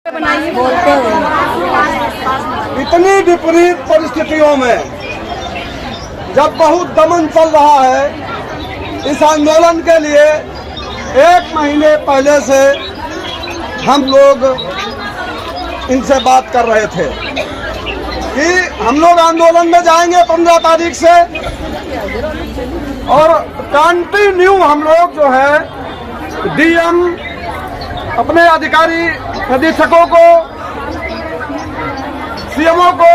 इतनी विपरीत परिस्थितियों में जब बहुत दमन चल रहा है, इस आंदोलन के लिए 1 महीने पहले से हम लोग इनसे बात कर रहे थे कि हम लोग आंदोलन में जाएंगे 15 तारीख से, और कंटिन्यू हम लोग जो है डीएम, अपने अधिकारी निदेशकों को, सीएमओ को,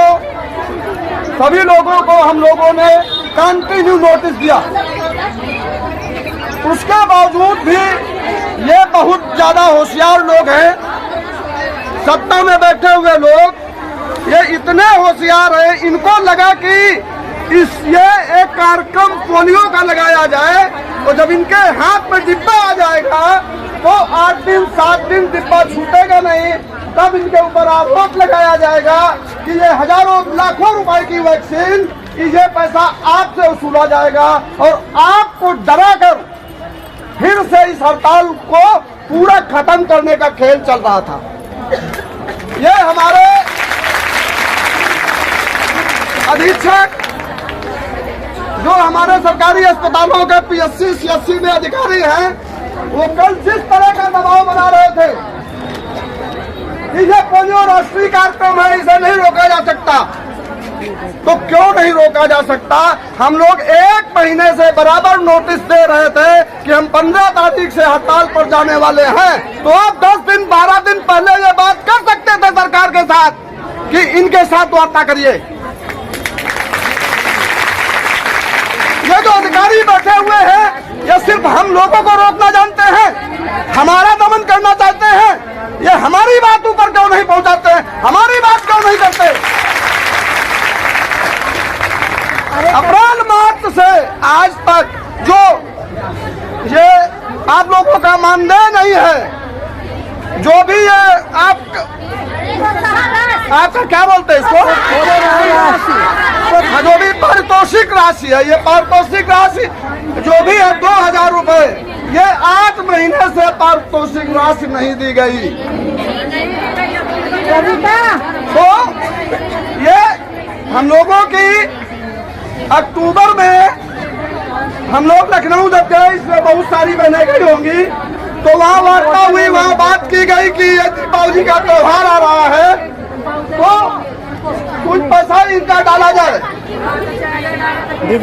सभी लोगों को हम लोगों ने कंटिन्यू नोटिस दिया। उसके बावजूद भी ये बहुत ज्यादा होशियार लोग हैं, सत्ता में बैठे हुए लोग, ये इतने होशियार हैं, इनको लगा कि ये एक कार्यक्रम पोलियो का लगाया जाए, और जब इनके हाथ में डिब्बा आ जाएगा तो 8 दिन 7 दिन डिब्बा छूटेगा नहीं, तब इनके ऊपर आरोप लगाया जाएगा कि ये हजारों लाखों रुपए की वैक्सीन, ये पैसा आपसे वसूला जाएगा, और आपको डराकर फिर से इस हड़ताल को पूरा खत्म करने का खेल चल रहा था। ये हमारे अधीक्षक, जो हमारे सरकारी अस्पतालों के पीएससी सीएससी में अधिकारी हैं, वो कल जिस तरह का दबाव बना रहे थे कि ये पोलियो राष्ट्रीय कार्यक्रम है, इसे नहीं रोका जा सकता, तो क्यों नहीं रोका जा सकता? हम लोग 1 महीने से बराबर नोटिस दे रहे थे कि हम 15 तारीख से हड़ताल पर जाने वाले हैं, तो आप 10 दिन 12 दिन पहले ये बात कर सकते थे सरकार के साथ कि इनके साथ वार्ता करिए। ये जो अधिकारी बैठे हुए हैं, ये सिर्फ हम लोगों को रोकना जानते हैं, हमारा दमन करना चाहते हैं। ये हमारी बात ऊपर क्यों नहीं पहुंचाते हैं, हमारी बात क्यों नहीं करते? अप्रैल मार्च से आज तक जो ये आप लोगों का मानदेय नहीं है, जो भी ये आपका क्या बोलते हैं इसको, जो भी पारितोषिक राशि है, ये पारितोषिक राशि जो भी है 2000 रुपए, ये 8 महीने से पारितोषिक राशि नहीं दी गई। तो ये हम लोगों की अक्टूबर में हम लोग लखनऊ जब गए, इसमें बहुत सारी बहनें गई होंगी, तो वहाँ वार्ता हुई, वहाँ बात की गई कि ये दीपावली का त्योहार आ रहा है, तो कुछ पैसा इनका डाला जाए,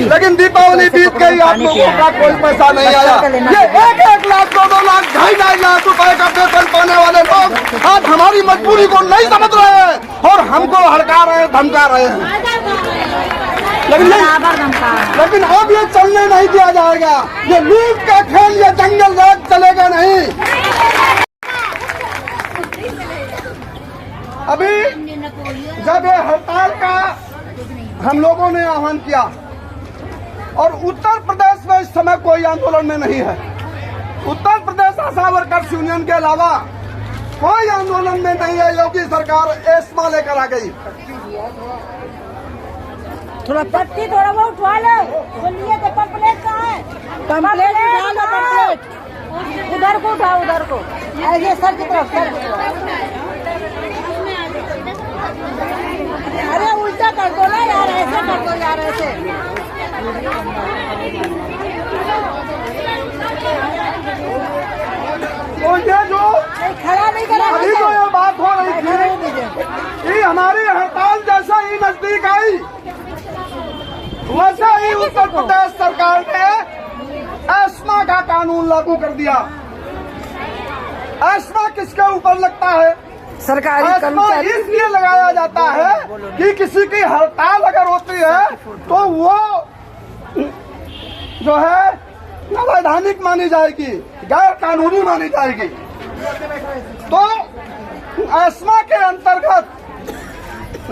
लेकिन दीपावली बीत गई, आप लोगों का कोई पैसा नहीं आया। ये 1-1 लाख 2-2 लाख 2.5 लाख रुपए का वेतन पाने वाले लोग आज हमारी मजबूरी को नहीं समझ रहे हैं और हमको हड़का रहे हैं, धमका रहे हैं। लेकिन अब ये चलने नहीं दिया जाएगा, ये लूट का खेल, ये जंगल राज चलेगा नहीं। अभी जब ये हड़ताल का हम लोगों ने आह्वान किया, और उत्तर प्रदेश में इस समय कोई आंदोलन में नहीं है, उत्तर प्रदेश आशा वर्कर्स यूनियन के अलावा कोई आंदोलन में नहीं है। योगी सरकार एस्मा लेकर आ गई। थोड़ा पत्ती थोड़ा वो उठवा लो, बोलिए तो पंपलेट कहाँ है? पंपलेट उठा लो, पंपलेट उधर को उठाओ, उधर को, ऐसे सर की तरफ, सर की तरफ। अरे उल्टा कर दो ना यार, ऐसे कर दो यार, ऐसे। तो ये जो खड़ा नहीं करा, अभी जो ये बात हो रही थी कि हमारी हड़ताल जैसा ही नजदीक आई, वैसे ही उत्तर प्रदेश सरकार ने एस्मा का कानून लागू कर दिया। एस्मा किसके ऊपर लगता है? सरकारी कर्मचारी। इसलिए लगाया जाता है कि किसी की हड़ताल अगर होती है तो वो जो है अवैधानिक मानी जाएगी, गैर कानूनी मानी जाएगी। तो एस्मा के अंतर्गत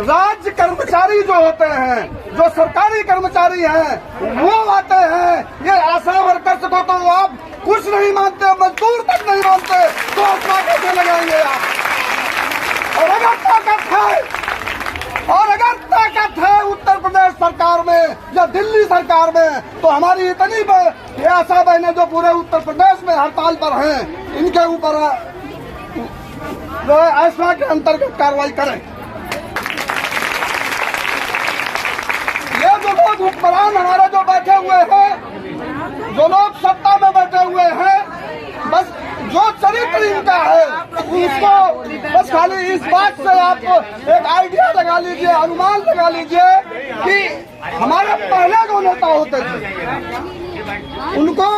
राज्य कर्मचारी जो होते हैं, जो सरकारी कर्मचारी हैं, वो आते हैं। ये आशा वर्कर्स को तो आप कुछ नहीं मानते, मजदूर तक नहीं मानते, तो एस्मा कैसे लगाएंगे आप? और अगर ताकत है उत्तर प्रदेश सरकार में या दिल्ली सरकार में, तो हमारी इतनी आशा बहनें जो पूरे उत्तर प्रदेश में हड़ताल पर हैं, इनके ऊपर जो है ऐसा के अंतर्गत कार्रवाई करें। ये जो लोग हुक्मरान हमारे जो बैठे हुए हैं, जो लोग सत्ता में बैठे हुए हैं, बस जो चरित्र इनका है उसको बस खाली इस बात से आप एक आइडिया लगा लीजिए, अनुमान लगा लीजिए कि हमारे पहले जो नेता होते थे उनको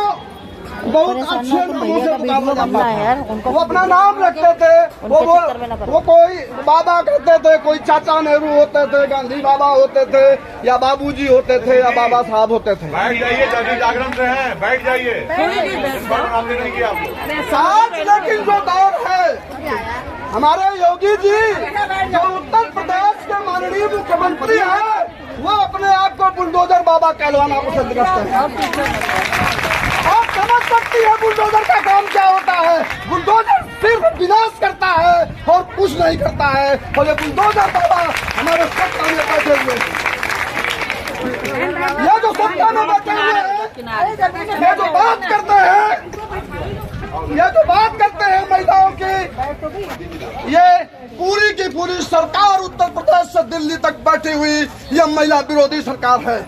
बहुत अच्छे नामों से पुकारा जाता था। वो अपना नाम रखते थे, वो कोई बाबा कहते थे, कोई चाचा नेहरू होते थे, गांधी बाबा होते थे, या बाबूजी होते थे, या बाबा साहब होते थे। बैठ जाइए, जल्दी जागरण से हैं, बैठ जाइए। नहीं किया आज लेकिन जो दौर है, हमारे योगी जी जो उत्तर प्रदेश के माननीय मुख्यमंत्री हैं, वो अपने आप को बुलडोजर बाबा कहलवाना पसंद करते हैं। आप समझ सकती है बुलडोजर का काम क्या होता है। बुलडोजर सिर्फ विनाश करता है और कुछ नहीं करता है, और ये बुलडोजर बाबा हमारे सत्ता में बैठे हुए हैं। ये जो सत्ता में बैठे हुए हैं, ये जो बात करते हैं महिलाओं की, ये पूरी की पूरी सरकार उत्तर प्रदेश से दिल्ली तक बैठी हुई ये महिला विरोधी सरकार है।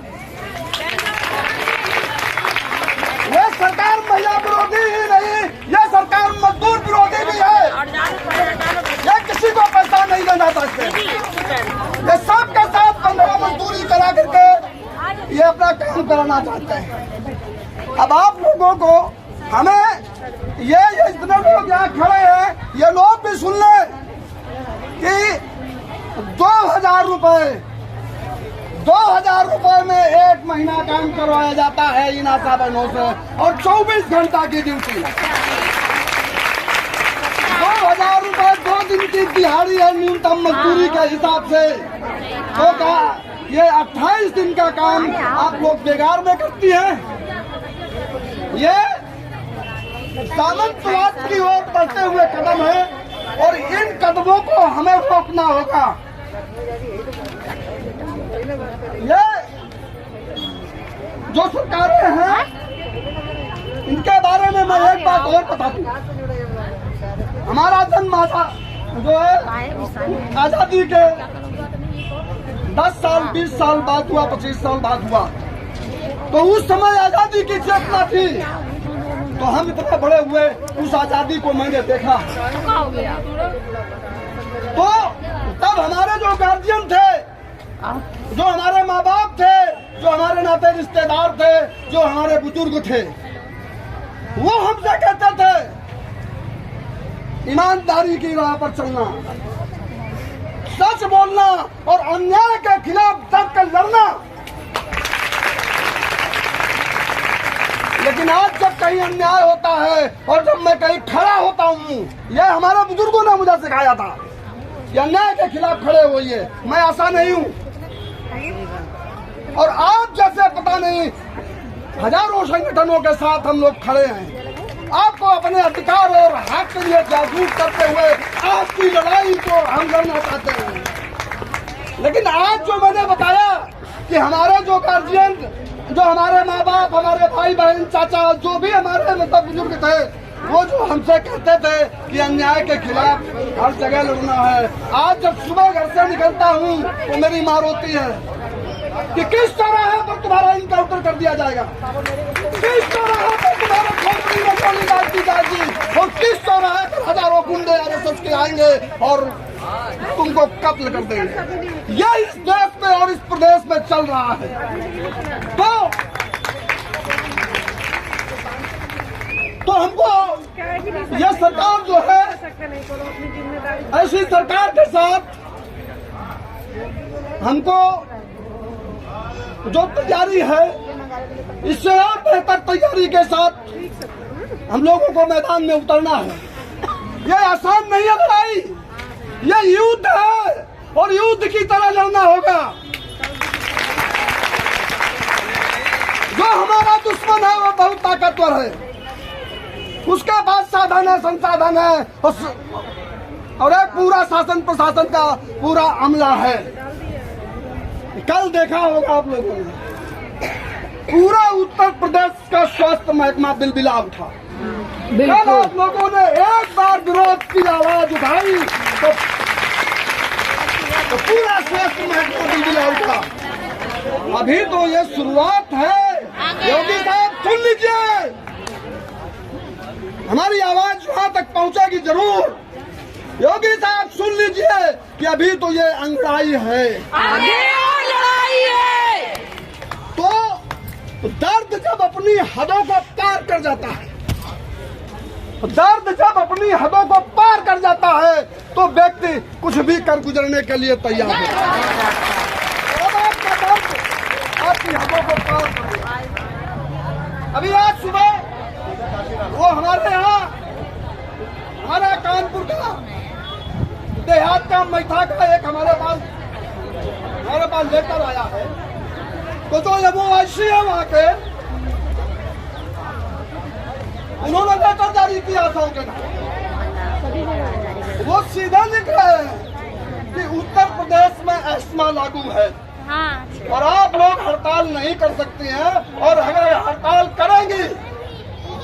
ये सरकार महिला विरोधी ही नहीं, ये सरकार मजदूर विरोधी भी है। ये किसी को पैसा नहीं देना चाहते, ये सबके साथ 15 मजदूरी करा करके ये अपना काम कराना चाहते हैं। अब आप लोगों को हमें ये इतने लोग यहाँ खड़े हैं, ये लोग भी सुन लें कि 2000 रुपए में 1 महीना काम करवाया जाता है इन आशा बहनों से, और 24 घंटा की ड्यूटी। 2000 रुपए 2 दिन की दिहाड़ी है न्यूनतम मजदूरी के हिसाब से। तो क्या ये 28 दिन का काम आप लोग बेकार में करती हैं? ये सामंतवाद की ओर बढ़ते हुए कदम है, और इन कदमों को हमें रोकना होगा। ये जो सरकारें हैं, इनके बारे में मैं एक बात और बता दूं। हमारा जन्म जो है आजादी के 10 साल 20 साल बाद हुआ, 25 साल बाद हुआ, तो उस समय आजादी की चेतना थी, तो हम इतने बड़े हुए, उस आजादी को मैंने देखा। तो तब हमारे जो गार्जियन थे, जो हमारे माँ बाप थे, जो हमारे नाते रिश्तेदार थे, जो हमारे बुजुर्ग थे, वो हमसे कहते थे ईमानदारी की राह पर चलना, सच बोलना और अन्याय के खिलाफ डट कर लड़ना। लेकिन आज जब कहीं अन्याय होता है और जब मैं कहीं खड़ा होता हूँ, यह हमारे बुजुर्गों ने मुझे सिखाया था कि अन्याय के खिलाफ खड़े होइए। मैं ऐसा नहीं हूँ, और आप जैसे पता नहीं हजारों संगठनों के साथ हम लोग खड़े हैं, आपको अपने अधिकार और हक के लिए जागरूक करते हुए आपकी लड़ाई को हम लड़ना चाहते हैं। लेकिन आज जो मैंने बताया कि हमारे जो गार्जियन, जो हमारे माँ बाप, हमारे भाई बहन, चाचा, जो भी हमारे मतलब बुजुर्ग थे, वो जो हमसे कहते थे कि अन्याय के खिलाफ हर जगह लड़ना है। आज जब सुबह घर से निकलता हूँ तो मेरी माँ रोती है कि किस चौराहे पर तुम्हारा इनकाउंटर कर दिया जाएगा, किस चौराहे पर तुम्हारे खोपड़ी में गोली डाल दी जाएगी, और किस चौराहे पर हजारों गुंडे आरएसएस के आएंगे और तुमको कत्ल कर देंगे। ये इस देश में और इस प्रदेश में चल रहा है। तो हमको यह सरकार जो है, ऐसी सरकार के साथ हमको जो तैयारी है, इससे और बेहतर तैयारी के साथ हम लोगों को मैदान में उतरना है। यह आसान नहीं है लड़ाई, यह युद्ध है, और युद्ध की तरह लड़ना होगा। जो हमारा दुश्मन है वो बहुत ताकतवर है, उसके पास साधन है, संसाधन है, और एक पूरा शासन प्रशासन का पूरा अमला है। कल देखा होगा आप लोगों ने, पूरा उत्तर प्रदेश का स्वास्थ्य महकमा बिलबिला उठा। कल आप लोगों ने एक बार विरोध की आवाज उठाई तो पूरा श्रेष्ठ महकमा बिजली उठा। अभी तो ये शुरुआत है। योगी साहब सुन लीजिए, हमारी आवाज वहां तक पहुंचेगी जरूर। योगी साहब सुन लीजिए कि अभी तो ये अंगड़ाई है, आगे और लड़ाई है। तो दर्द जब अपनी हदों को पार कर जाता है, दर्द जब अपनी हदों को पार कर जाता है तो व्यक्ति कुछ भी कर गुजरने के लिए तैयार है। अब आपका दर्द आपकी हदों को पार कर दिया। अभी आज सुबह वो हमारे यहाँ हमारा कानपुर का देहात का मैथा का एक हमारे पास लेकर आया है। तो जो वो ऐसी है वहाँ के, उन्होंने लेटर जारी किया था उनके नाम। वो सीधा लिख रहे हैं कि उत्तर प्रदेश में एस्मा लागू है और आप लोग हड़ताल नहीं कर सकते हैं, और अगर हड़ताल करेंगी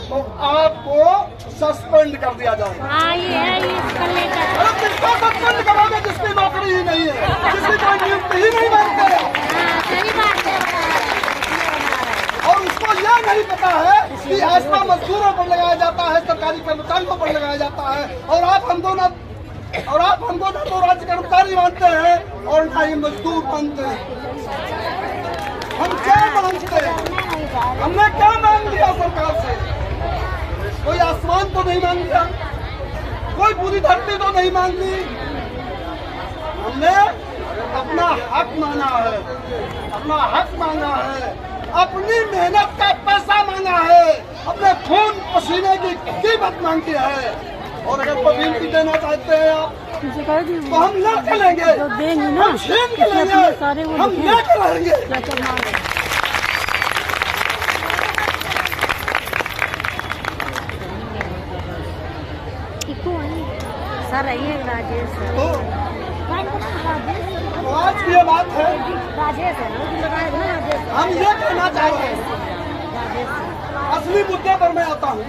तो आपको सस्पेंड कर दिया जाएगा। अरे किसको सस्पेंड करोगे जिसकी नौकरी ही नहीं है, जिसकी कोई नियुक्ति ही नहीं मांगते, और उसको यह नहीं पता है कि एस्मा मजदूरों पर लगाया जाता है, सरकारी कर्मचारियों पर लगाया जाता है। और आप हमको ना तो राज्य कर्मचारी मानते हैं और ना ही मजदूर मानते हैं। हम क्या मांगते हैं? हमने क्या मांग लिया सरकार से? कोई आसमान तो नहीं मांग लिया, कोई पूरी धरती तो नहीं मांग ली। हमने अपना हक मांगा है, अपना हक मांगा है, अपनी मेहनत का पैसा मांगा है, अपने खून पसीने की कीमत मांगी है। और अगर पवीन की देना चाहते हैं आप तो हम लड़के लेंगे, हम छीन के लेंगे, हम लेके रहेंगे। सर ये राजेश तो आज की ये बात है, राजेश है ना, हम ये कहना चाह रहे हैं। असली मुद्दे पर मैं आता हूँ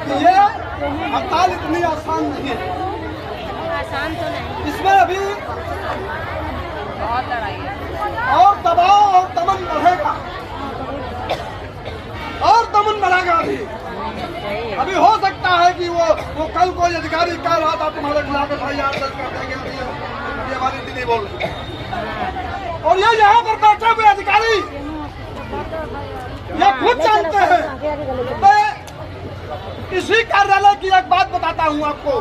कि ये हड़ताल इतनी आसान नहीं है, आसान तो नहीं, इसमें अभी बहुत लड़ाई है और दबाव और दमन बढ़ेगा, और दमन बढ़ेगा। अभी हो सकता है कि वो कल कोई अधिकारी कह रहा था तुम्हारे खिलाफ FIR दर्ज कर देंगे, ये हमारी दीदी बोल रही है। और ये यहाँ पर बैठे हुए अधिकारी ये खुद जानते हैं। मैं इसी कार्यालय की एक बात बताता हूँ आपको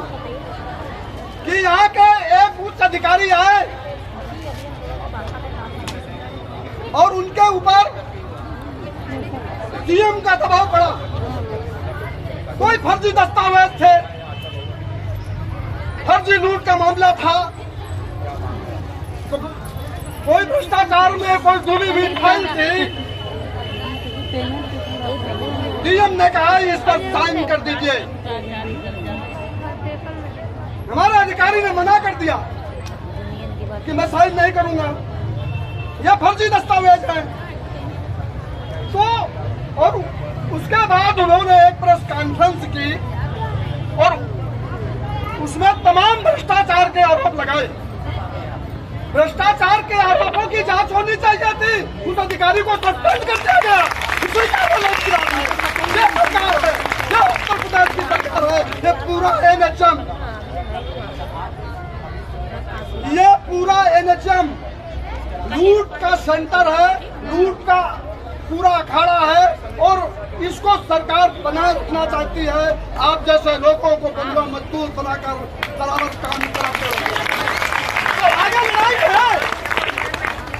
कि यहाँ के एक उच्च अधिकारी आए और उनके ऊपर CM का दबाव पड़ा। कोई फर्जी दस्तावेज थे, फर्जी लूट का मामला था, तो कोई भ्रष्टाचार में कोई डूबी हुई फाइल थी। DM ने कहा इस पर साइन कर दीजिए। हमारे अधिकारी ने मना कर दिया कि मैं साइन नहीं करूंगा, यह फर्जी दस्तावेज है। तो और उसके बाद उन्होंने एक प्रेस कॉन्फ्रेंस की और उसमें तमाम भ्रष्टाचार के आरोप लगाए। भ्रष्टाचार के आरोपों की जांच होनी चाहिए थी, उस अधिकारी को सस्पेंड कर दिया गया। इसी का गलत किया है। ये सरकार है, ये उत्तर प्रदेश की सरकार है, ये पूरा NHM लूट का सेंटर है, लूट का पूरा अखाड़ा है, और इसको सरकार बनाए रखना चाहती है। आप जैसे लोगों को बंदा मजदूर बनाकर शरारत काम कराते हैं।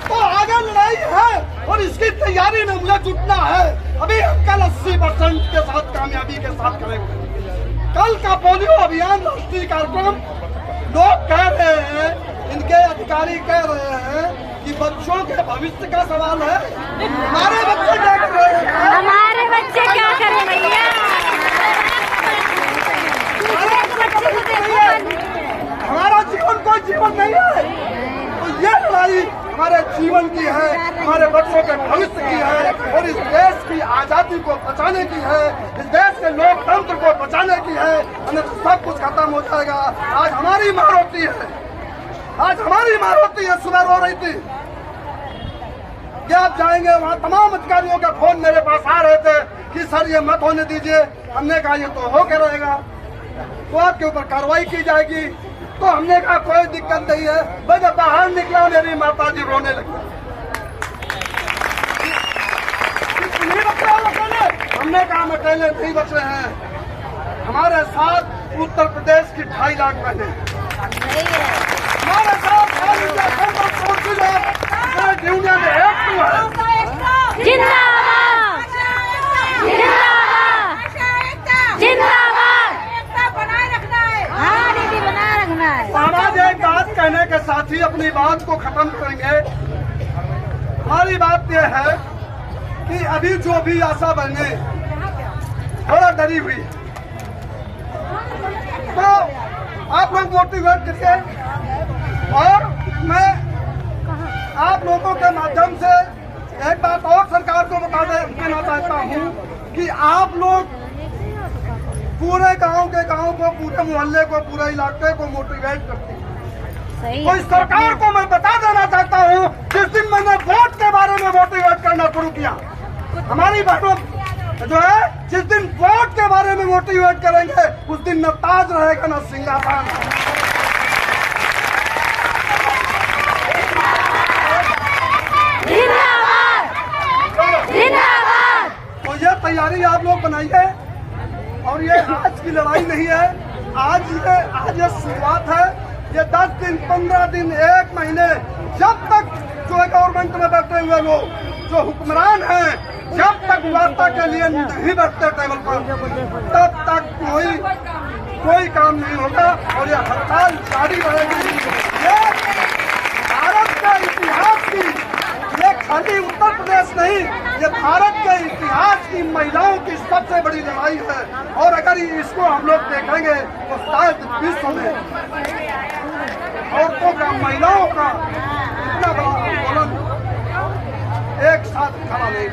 तो आगे लड़ाई है, और इसकी तैयारी में मुझे जुटना है। अभी हम कल 80% के साथ कामयाबी के साथ करेंगे। कल का पोलियो अभियान राष्ट्रीय कार्यक्रम, लोग कह रहे हैं, इनके अधिकारी कह रहे हैं कि बच्चों के भविष्य का सवाल है। हमारे बच्चे क्या कर रहे हैं? हमारे बच्चे क्या करें भैया? हमारा जीवन कोई जीवन नहीं है। तो ये लड़ाई हमारे जीवन की है, हमारे बच्चों के भविष्य की है और इस देश की आजादी को बचाने की है, इस देश के लोकतंत्र को बचाने की है। अन्यथा तो सब कुछ खत्म हो जाएगा। आज हमारी माँ रोती है, आज हमारी माँ रोती है, सुबह रो रही थी कि आप जाएंगे वहाँ। तमाम अधिकारियों के फोन मेरे पास आ रहे थे कि सर ये मत होने दीजिए। हमने कहा ये तो हो के रहेगा, तो आपके ऊपर कार्रवाई की जाएगी। तो हमने कहा कोई दिक्कत नहीं है। बस जब बाहर निकला मेरी माता जी रोने लगी। नहीं बच रहे अकेले, हमने कहा हम अकेले नहीं बच रहे हैं, हमारे साथ उत्तर प्रदेश की 2.5 लाख बहने, हमारे साथ यूनियन एक्ट है। जिंदाबाद जिंदाबाद बनाए रखना है। हाँ दीदी बनाए रखना है। महाराज एक बात कहने के साथ ही अपनी बात को खत्म करेंगे। हमारी बात यह है कि अभी जो भी आशा बहने थोड़ा डरी हुई है, तो आप लोग मोटिवेट करिए। और मैं आप लोगों के माध्यम से एक बात और सरकार को देना चाहता हूँ कि आप लोग पूरे गांव को, पूरे मोहल्ले को, पूरे इलाके को मोटिवेट करते हैं। तो इस सरकार को मैं बता देना चाहता हूँ, जिस दिन मैंने वोट के बारे में मोटिवेट करना शुरू किया, हमारी बहनों जो है जिस दिन वोट के बारे में मोटिवेट करेंगे, उस दिन न ताज रहेगा न सिंहासन। तो ये तैयारी आप लोग बनाइए। और ये आज की लड़ाई नहीं है, आज ये शुरुआत है। ये 10 दिन, 15 दिन, 1 महीने, जब तक जो गवर्नमेंट में बैठे हुए लोग, जो हुक्मरान हैं, जब तक वार्ता के लिए नहीं बैठते टेबल पर, तब तक कोई काम नहीं होगा और ये हड़ताल जारी रहेगी। ये भारत के इतिहास की, ये खाली उत्तर प्रदेश नहीं, ये भारत के इतिहास की महिलाओं की सबसे बड़ी लड़ाई है। और अगर इसको हम लोग देखेंगे तो शायद विश्व में औरतों का, महिलाओं का इतना बड़ा आंदोलन एक साथ खड़ा नहीं।